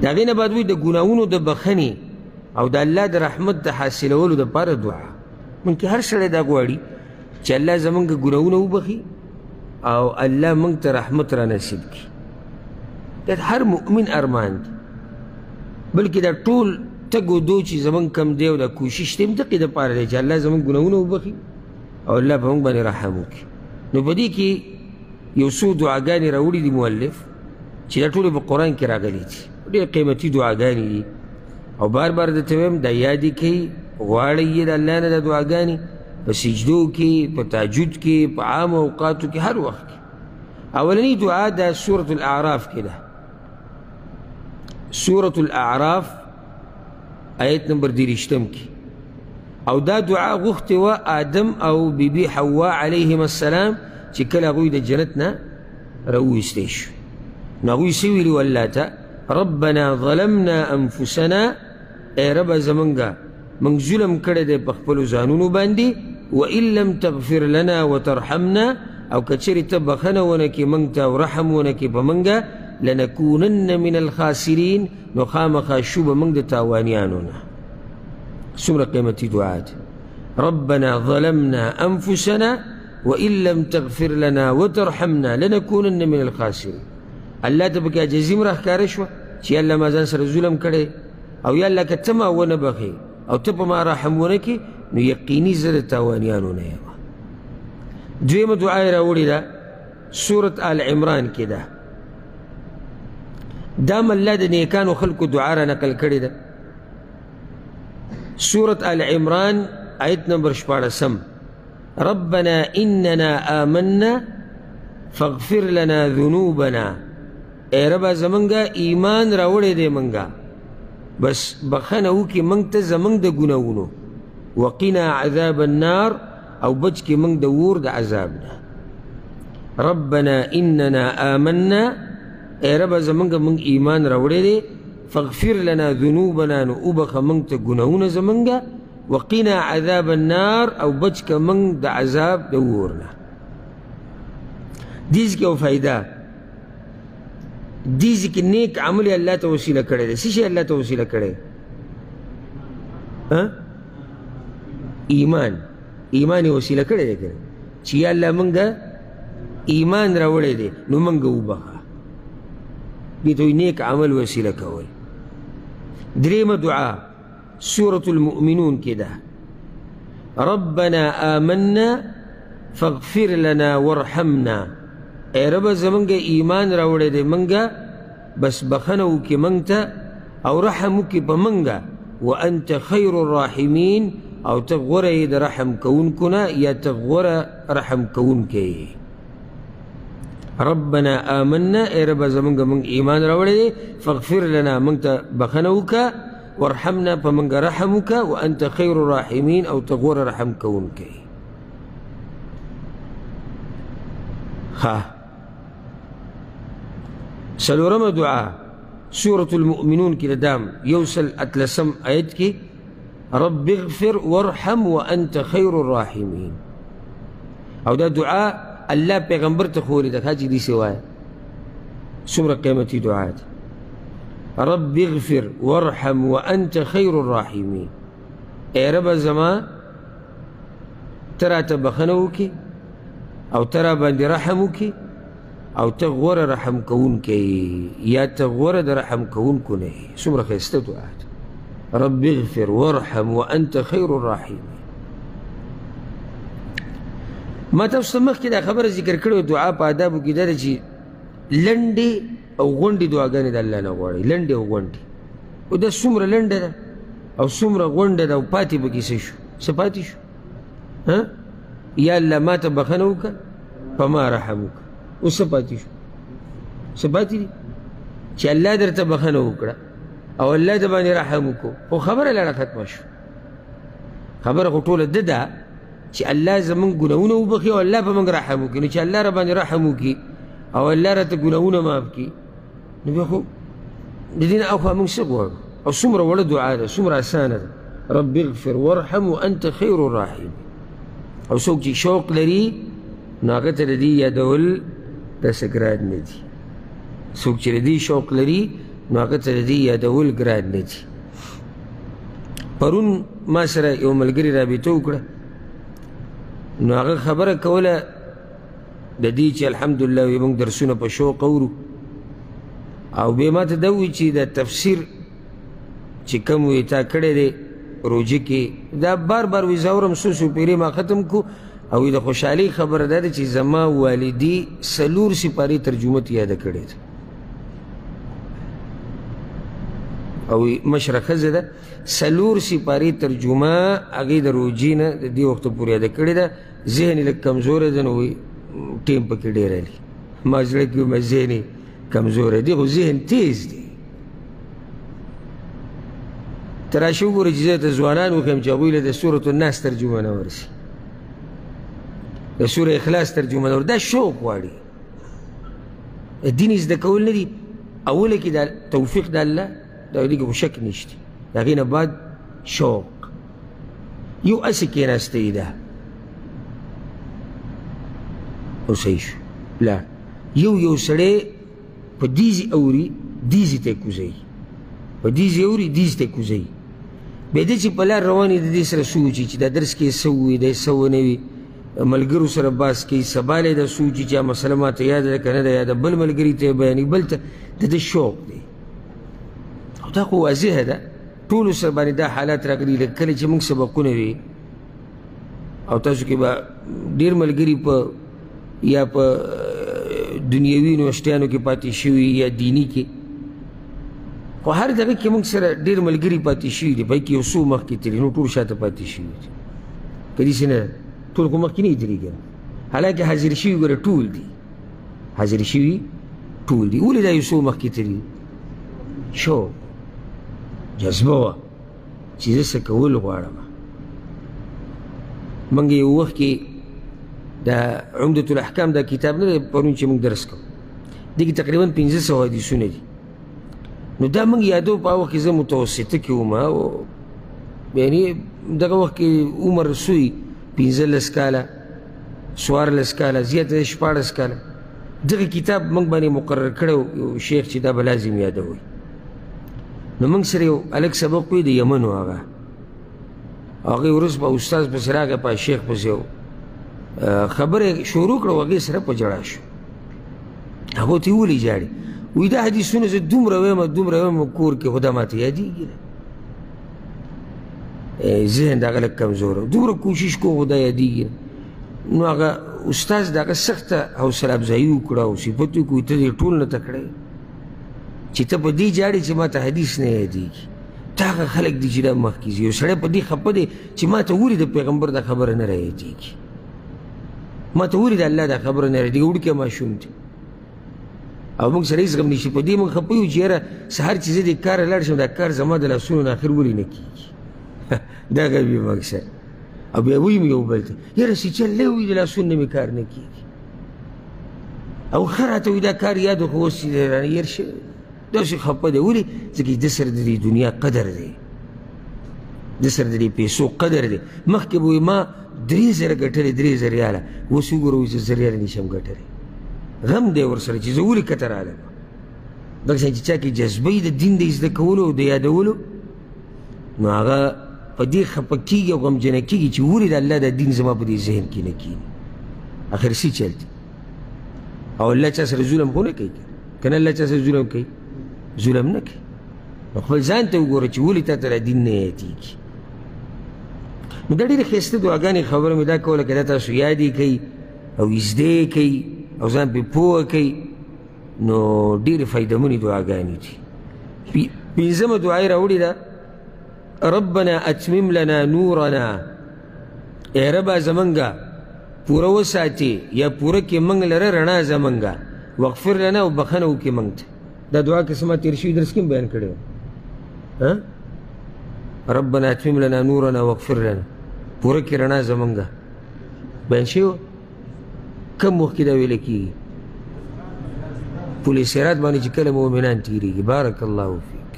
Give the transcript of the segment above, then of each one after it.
د هغې نه بعد وایي د ګناهونو د بخښنې او د الله د رحمت د حاصلولو دپاره دعا. موږ کې هر سړی دا غواړي چې الله زموږ ګناهونه وبخي او الله موږ ته رحمت را نصیب کړي. دا هر مؤمن ارمان دی، بلکې دا ټول تګ و دو چې زموږ کم دی او دا کوشش دی همدقې دپاره دی چې الله زموږ ګناهونه وبخي او الله په موږ باندې رحم وکړي. نو په دې کې یو څو دعاګانې راوړي دي مؤلف چې دا ټولې په قرآن کې راغلي دي، ډېرې قیمتي دعاګانې دي او بار بار درته وایم دا یادې کوي، غواړئ یې د الله نه دا دعاګانې په سجدو کې، په تهجد کې، په عام اوقاتو کې، هر وخت کې. اولنی دعا دا سورة الاعراف کې ده، سورة الاعراف آیت نمبر 30 کې. او دا دعا غوښتې وه آدم او بیبي حوا علیهم السلام چې کله هغوی د جنت نه راوویستی شو، نو هغوی څه ویلي و الله ته؟ ربنا ظلمنا انفسنا، ای ربه زمونږه موږ ظلم کړی دی په خپلو ځانونو باندې، وان لم تغفر لنا وترحمنا، او که چېرې ته بخښنه ونه کړې موږ ته او رحم ونه کړې په موږه، لنکونن من الخاسرین، نو خامخا شو به موږ د تاوانیانو نه. څومره قیمتي دعا ده. ربنا ظلمنا انفسنا وان لم تغفر لنا وترحمنا لنکونن من الخاسرین. الله ته پکې عاجزي م راښکاره شوه چې یا الله ما ځان سره ظلم کړی، او یا الله که ته ما ونه بخې او ته په ما رحم ونه کړې، نو یقیني زه د تاوانیانو نه یم. دویمه دعا یې راوړې ده سورة آل عمران کې ده. دا م الله د نیکانو خلکو دعا را نقل کړې ده. سورة آل عمران آیت نمبر 14: ربنا اننا آمنا فاغفر لنا ذنوبنا، ای ربا زمونږه ایمان راوړی دی مونږه، بس بخښنه وکړي مونږ ته زمونږ د ګناهونو، وقنا عذاب النار، او بچ کړي مونږ د اور د عذاب نه. ربنا اننا آمنا، ای ربا زمونږه مونږ ایمان راوړی دی، فاغفر لنا ذنوبنا، نو وبخه مونږ ته ګناهونه زمونږه، وقنا عذاب النار، او بچ کړه مونږ د عذاب د اور نه. دیز کې یو فایده، دیز کې نیک عمل الله ته وسیله کړی دی. څه شی الله ته وسیله کړی؟ ایمان. ایمان یې وسیله کړی دی که چې یا الله مونږه ایمان راوړی دی نو مونږه وبخه، دې ته نیک عمل وسیله کول. درېیمه دعا سورة المؤمنون کې ده. ربنا آمنا فاغفر لنا وارحمنا، ای ربه زمونږه ایمان راوړی دی مونږه، بس بخښنه وکړي مونږ ته او رحم وکړي په مونږه، وانت خیر الراحمین، او ته غوره یې د رحم کوونکو نه، یا ته غوره رحم کوونکی. ربنا آمنا، ای ربه زمونږه مونږ ایمان راوړی دی، فاغفر لنا مونږ ته بخښنه وکړه، وارحمنا په مونږه رحم وکړه، وانت خیر الراحمین، او ته غوره رحم کوونکی. څلورمه دعا سورة المؤمنون کې د دام 113 آیت کې رب اغفر وارحم وانت خیر الراحمین. او دا دعا الله پیغمبر ته ښوولې ده، حاجي دې سوایه څومره قیمتي دعا ده. رب اغفر وارحم وانت خیر الراحمین، ای ربه زما ته راته بخښنه وکړي او ته را باندې رحم وکړي، او ته غوره رحم کوونکی، یا ته غوره د رحم کوونکو نه یې. څومره ښایسته دعا ده. رب اغفر وارحم وانت خیر الراحمین. ما تاسو ته مخکې دا خبره ذکر کړې دعا په آدابو کې دا ده چې لنډې او غونډې دعاګانې د الله نه غواړئ. لنډې او غونډې، او دا څومره لنډه ده او څومره غونډه ده، او پاتې پکې څه شو؟ څه پاتې شو؟ یا الله ما ته بخښنه وکړه، په ما رحم وکړه. اوس څه پاتې شو؟ څه پاتې دي؟ چې الله درته بخښنه وکړه او الله د باندې رحم وکړو، خو خبره لاړه ختمه شو. خبره خو ټوله ده ده چې الله زمونږ ګناهونه وبخي او الله په موږ رحم وکړي. نو چې الله را باندې رحم وکړي او الله راته ګناهونه معاف کړي، نو بیا خو د دې نه اخوا موږ څه غواړو؟ او څومره وړه دعا ده، څومره اسانه ده. رب اغفر وارحم وانت خیر الراحمین. او څوک چې شوق لري نو هغه ته د دې یادول داسې ګران نه دي. څوک چې د دې شوق لري نو هغه ته د دې یادول ګران نه دي. پرون ما سره یو ملګري رابطه وکړه، نو هغه خبره کوله د دې چې الحمدلله وایي موږ درسونه په شوق اورو، او بیا ما ته دا ووایي چې د تفسیر چې کوم وایي تا کړی دی روژه کې، دا بار بار وایي زه اورم څو څو پیرې ما ختم کړو، او د خوشحالۍ خبره دا ده چې زما والدي 4 سپارې ترجمه ته یاده کړې ده، او مشره ښځه ده 4 سپارې ترجمه هغې د روژې نه د دې وخته پورې یاده کړې ده. ذهن یې لږ کمزوری ده، نو وایي ټیم پکې ډېر علي. ما زړه کې ویمه ذهن یې کمزوری دی، خو ذهن تیز دی. ته راشه وګورې چې زه ته ځوانان وښیم چې هغوی له د سورة الناس ترجمه نه ورسي، د سوره اخلاص ترجمه نه ورسي. دا شوق غواړي. دین زده کول نه دي، اوله کې د توفیق د الله، د دې کې خو شک نشته، د هغې نه بعد شوق. یو هسې کېناستی ده او صحیح شو، لا یو سړی په دیزې اوري دیزې ته یې کوزوي، په دیزې اوري دیزې ته یې کوزوي. بیا دی چې په لار روان وي د دې سره سوچي چې دا درس کې یې څه ووي، دا یې څه ونه وي، ملګرو سره باس کوي، سبا لی دا سوچي چې مسله ماته یاده ده که نه ده یاده، بل ملګري ته یې بیانوي، بل ته د ده شوق دی. او دا خو واضحه ده، ټولو سره باندې دا حالات راغلي. لکه کله چې موږ سبقونه وي او تاسو کې به ډېر ملګري په یا په دنیوي یونیورسټیانو کې پاتې شوي یا دیني کې، خو هر دغه کې موږ سره ډېر ملګري پاتې شوي دي، پای کې یو څو مخکې تللي، نو ټول شاته پاتې شوي دي. که داسې نه ټول خو مخکې نه دي کنه، حالانکه حاضر شوي ګوره ټول دي، حاضر شوي ټول دي. ولې دا یو څو مخکې تللي؟ شوق، جذبه وه چې زه څه کول غواړم. موږ یو وخت کې د عمدة الاحکام دا کتاب نه دی پرون چې موږ درس کوو، دې کې تقریبا 500 حدیثونه دي. نو دا موږ یادو په هغه وخت کې زه متوسطه کې وم، یعنې دغه وخت کې عمر سوی 15 کاله 14 کاله زیاته 14 کاله. دغه کتاب موږ باندې مقرر کړی یو شیخ چې دا به لازم یادوئ. نو موږ سره یو هلک سبق وی د یمن و، هغې وروست به استاذ پسې راغی، په شیخ پسې یو خبره شروع کړه، هغې سره په ژړا شو. هغه ته یې ولې ژاړي؟ وایي دا حدیثونه زه دومره ویم کور کې، خو دا ماته یادېږي نه، ذهن د هغه لږ کمزوره، دومره کوشش کوم خو دا یادېږي نه. نو هغه استاذ د هغه سخته حوصله افزایي وکړه او صفت یې وکړو ته دې ټول نه ته کړی چې ته په دې ژاړې چې ما ته حدیث نه یادېږي. ته هغه خلک دي چې دا مخکې ځي. یو سړی په دې خفه دی چې ما ته ولې د پیغمبر دا خبره نه رایادېږي، ما ته ولې د الله دا خبره نه رایادېږي، وړوکی ماشوم دی او موږ سره هېڅ غم نشي. په دې موږ خفه یو چې یاره سهار چې زه دې کاره لاړ شم، دا کار زما د لاسونو نه اخر ولې نه کېږي. دا غم وي موږ سره. او بیا وایي یو بل ته یاره سیچلی وي د لاسونو نه مې کار نه کېږي، او ښه راته وایي دا کار یاد خو اوس رانه هېر شوی، داسې خفه دی. ولې؟ ځکه د سره د دې دنیا قدر دی، د سره د دې پیسو قدر دی. مخکې به وایي ما 3000 ګټلې 3000 ریاله، اوس وګوره وایي زه 1 ریاله نشم ګټلی. غم دی ورسره چې زه ولې کته رالم. دغه شان چې چا کې جذبه وي د دین د زده کولو او د یادولو، نو هغه په دې خفه کېږي او غمجنه کېږي چې ولې د الله د دین زما په دې ذهن کې نه کېږي. اخر څه چل دی؟ او الله چا سره ظلم خو نه کوي که نه؟ الله چا سره ظلم کوي؟ ظلم نه کوي. نو خپل ځان ته وګوره چې ولې تا ته د دین نه یادېږي. نو دا ډېرې ښایسته دعاګانې خبره مې دا کوله، که دا تاسو یادې کوئ او زده یې کوئ او ځان پرې پوه کوئ، نو ډېرې فایدهمنې دعاګانې دي. 5مه دعا یې راوړې ده، ربنا اتمم لنا نورنا، ای ربه زمونږه پوره وساتې یا پوره کړې موږ لره رڼا زمونږه، واغفر لنا او بخښنه وکړې موږ ته. دا دعا که څه ما تېر شوي درس کې هم بیان کړې وه. ربنا اتمم لنا نورنا واغفر لنا، پوره کړې رڼا زمونږه، بیان شوی وه. کم وخت کې دا ویله کېږي؟ پل صراط باندې چې کله مؤمنان تېرېږي. بارک الله فیک.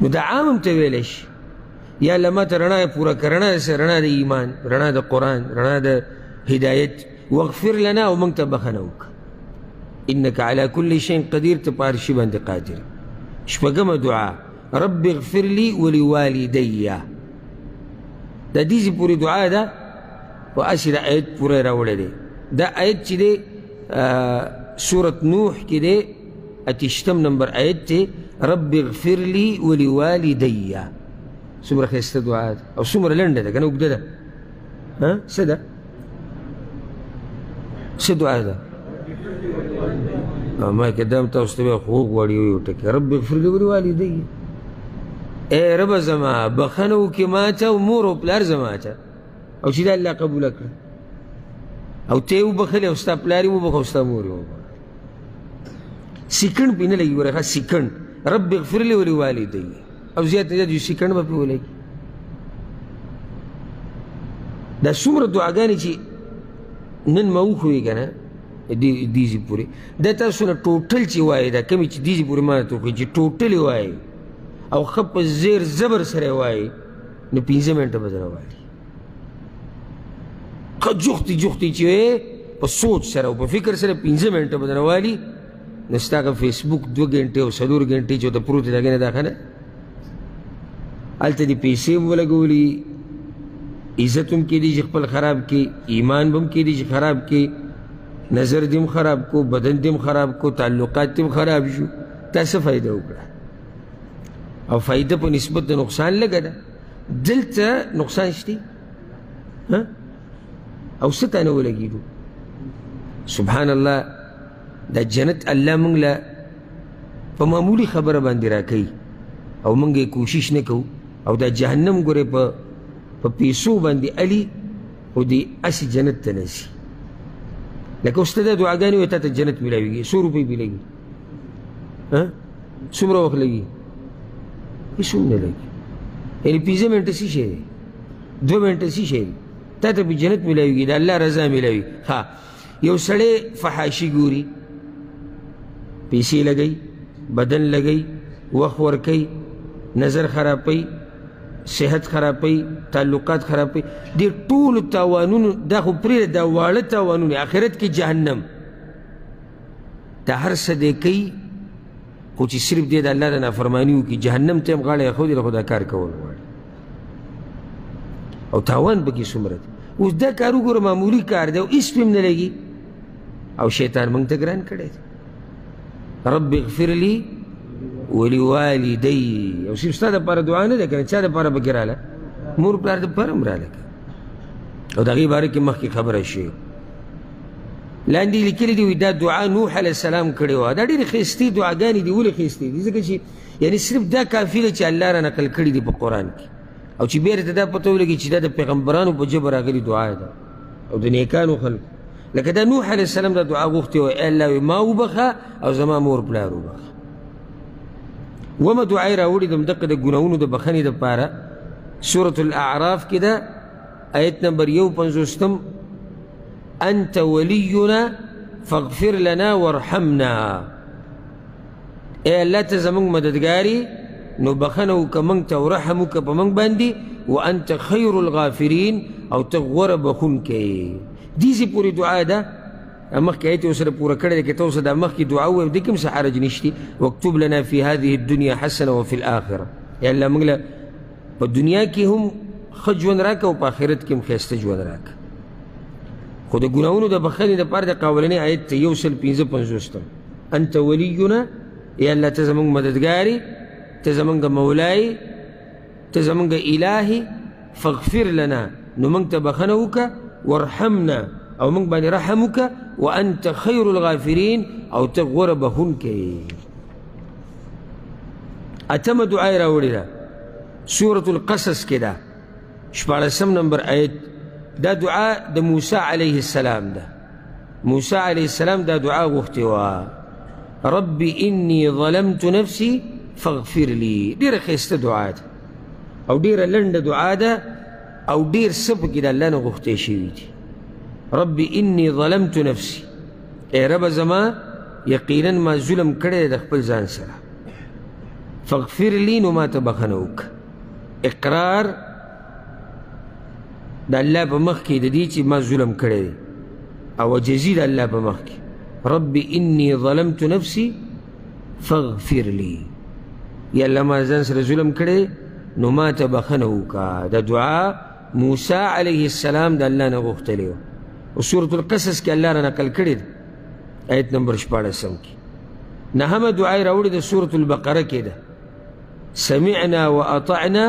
نو دا عام هم ته ویلی شي، یا الله ما ته رڼا یې پوره کړه، رڼا د ایمان، رڼا د قرآن، رڼا د هدایت، واغفر لنا او موږ ته بخښنه وکړه. انك على كل شيء قدير تپارشي باندې قادر. شپږمه دعا رب اغفر لي ولوالدي. دا دیزی پوری دعا ده و اسی دا آیت پوری راوڑه ده. دا آیت چی ده سورة نوح کی ده اتشتم نمبر آیت ده رب اغفر لي ولوالدي. سمرا خیسته دعا ده او سمرا لنده ده کنه اگده ده ها سه ده سه دعا ده ما کدام تاسو ته خوږ وړي یو ټکی رب اغفر لي ولوالدي. اے رب زما بخنو کې ماته او مور او پلار زما ته او چې دا الله قبول کړ او ته وبخلې او ستا پلار وبخ او ستا مور وبخ سکند پینه لګي ورخه سکند رب اغفر لي ولوالدي او زیات نه دي سکند په ولګي. دا څومره دعاګانې چې نن ما وخوې کنه دیزی پوری دا تاسو نه ټوټل چې وایي دا کمی چې دیزی پوری ما ته وکړي چې ټوټل وایي او ښه په زیر زبر سره وایي نو 15 منټه به درته وایي. ښه جوختې جوختې چې وایي په سوچ سره او په فکر سره 15 منټه به درته وایي نو ستا هغه فیسبوک 2 غنټې او 4 غنټې چې ورته پروت دی هغې نه دا ښه نه هلته دې پیسې هم ولګولي عزت هم کېدی چې خپل خراب کړي ایمان به هم کېدی چې خراب کړي نظر دیم خراب کو بدن دیم خراب کو تعلقات دیم خراب شو تا څه فایده وکړه او فایده په نسبت د نقصان لګه ده دلته نقصان شته ها او څه ته نه ولګېدو. سبحان الله دا جنت الله موږ له په معمولي خبره باندې راکوي او موږ یې کوشش نه کوو او دا جهنم ګورې په پیسو باندې علي خو دې هسې جنت ته نه ځي. لکه اوس ته دا دعاګانې وایي تا ته جنت میلاویږي 100 روپۍ بې لګي څومره وخت لګي هېڅ هم نه لګي یعنې 15 منټه څه شی دی 2 منټه څه شی دی تا ته به جنت میلاویږي د الله رضا میلاوي. ها یو سړی فحاشي ګوري پیسې لګوي بدن لګوي وخت ورکوي نظر خرابوي صحت خرابوي تعلقات خرابوي دې ټولو تاوانونو دا خو پرېږده دا واړه تاوانونه آخرت کې جهنم دا هر څه دی کوي خو چې صرف دې د الله د نافرماني وکړي جهنم ته هم غاړه ایښودې ده خو دا کار کول غواړي او تاوان پکې څومره دی. اوس دا کار وګوره معمولي کار دی او هېڅ پې هم نه لګي او شیطان موږ ته ګران کړی دی. رب اغفر لي ولوالدي او صرف ستا دپاره دعا نه ده که نه چا دپاره پکې راله مور پلار دپاره هم راله او د هغې باره کې مخکې خبره شوې لاندې لیکلي دي دا دعا نوح علیه السلام کړې وه. دا ډېرې ښایستې دعاګانې دي ولې ښایستې دي ځکه چې یعنې صرف دا کافي ده چې الله را نقل کړي دي په قرآن کې او چې بیا درته دا پته ولګي چې دا د پیغمبرانو په ژبه راغلي دعا ده او د نیکانو خلکو لکه دا نوح علیه السلام دا دعا غوښتې وه ای الله وایي ما وبخه او زما مور پلار وبخه. ومه دعا یې راوړې ده همدقه د ګناهونو د بخښنې دپاره سورة الاعراف کې ده آیت نمبر 51 انت ولینا فاغفر لنا وارحمنا. ای الله ته زموږ مددګاري نو بخښنه وکړه موږ ته او رحم وکړه په موږ باندې وانت خیر الغافرین او ته غوره بخښونکی. دیسې پورې دعا ده مخکې آیت یې ورسره پوره کړی دی که ته اوس دا مخکې دعا ووایې دې کې هم څه حرج نشته. واکتب لنا فی هذه الدنیا حسنه وفي الاخره. یا الله موږ له په دنیا کې هم ښه ژوند راکړه او په آخرت کې هم ښایسته ژوند راکړه. خو د ګناهونو د بخښنې دپاره د قاولنۍ آیت ته 155 انت ولینا یا الله ته زموږ مددګاري ته زموږ مولای ته زموږ الهي فاغفر لنا نو موږ ته بخښنه وکړه وارحمنا او موږ باندې رحم وکړه وانت خیر الغافرین او ته غوره بخښونکی. اتمه دعا یې راوړې ده سورة القصص کې ده 14 نمبر آیت. دا دعا د موسی علیه السلام ده. موسی علیه السلام دا دعا غوښتې وه رب انی ظلمت نفسي فاغفر لي. ډېره ښایسته دعا ده او ډېره لنډه دعا ده او ډېر څه پکې د الله نه غوښتې شوي دي. رب انی ظلمت نفسي ای رب زما یقینا ما ظلم کړی دی د خپل ځان سره فاغفر لي نو ما ته بخښنه وکړه. اقرار د الله په مخ کې د دې چې ما ظلم کړی دی او عجزي د الله په مخ کې رب إني ظلمت نفسي فاغفر لي یا الله ما ځان سره ظلم کړی نو ما ته بخښنه وکړه. دا دعا موسی علیه السلام د الله نه غوښتلې وه او سورة القصص کې الله را نقل کړې ده آیت نمبر 14 کې. نهمه دعا یې راوړې د سورة البقره کې ده سمعنا وأطعنا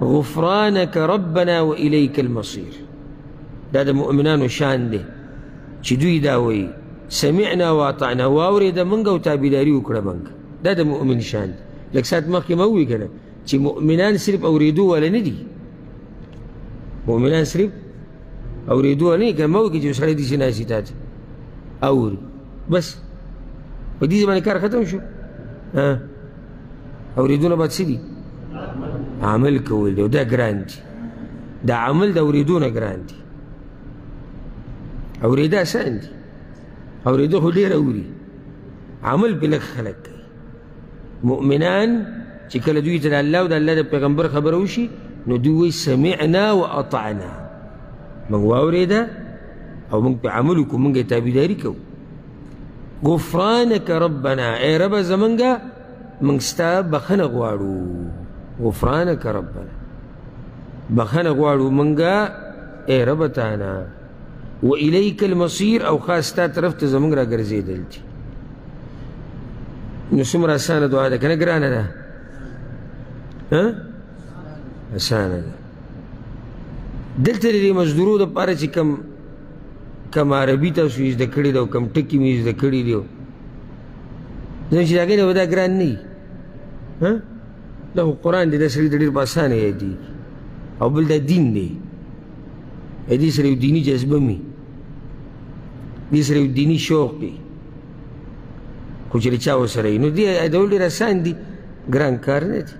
غفرانك ربنا وإليك المصير. دا د مؤمنانو شان دی چې دوی دا وایي سمعنا وأطعنا واورېده موږ او تابعداري وکړه موږ. دا د مؤمن شان دی. لږ ساعت مخکې ما ووایي که نه چې مؤمنان صرف اورېدو والا نه دي. مؤمنان صرف اورېدو والا نه دي. که ما وایي چې سړی داسې ناست تا ته اوري بس په دې باندې کار ختم شو. اورېدونه باید څه دي؟ عمل کول دی او دا ګران دي. دا عمل د اورېدو نه ګران دي. اورېده اسان دي، اورېده خو ډېر اوري، عمل پرې لږ خلک کوي. مؤمنان چې کله دوی ته د الله او د الله د پیغمبر خبره وشي نو دوی وایي سمعنا واطعنا، موږ واورېده او موږ پرې عمل وکړو، موږ یې تابعداري کوو. غفرانک ربنا، ای ربه زمونږه موږ ستا بخښنه غواړو. غفرانک ربنا، بخښنه غواړو موږه ای ربه تانا. و الیک المصیر، او خاص ستا طرف ته زمونږ را ګرځېدل دي. نو څومره اسانه دعا ده که نه ګرانه ده؟ اسانه ده. دلته د دې مزدورو دپاره چې کم عربي تاسو یې زده کړي ده او کم ټکي مې زده کړي دي ځکه چې د هغې نه به دا ګران نه وي. دا خو قرآن دی، دا سړي ته ډېر په اسانه یادېږي. او بل دا دین دی، دې سره یو دیني جذبه وي، دې سره یو دیني شوق وي، خو چې د چا ورسره وي نو دې یادول ډېر اسان دي، ګران کار نه دی.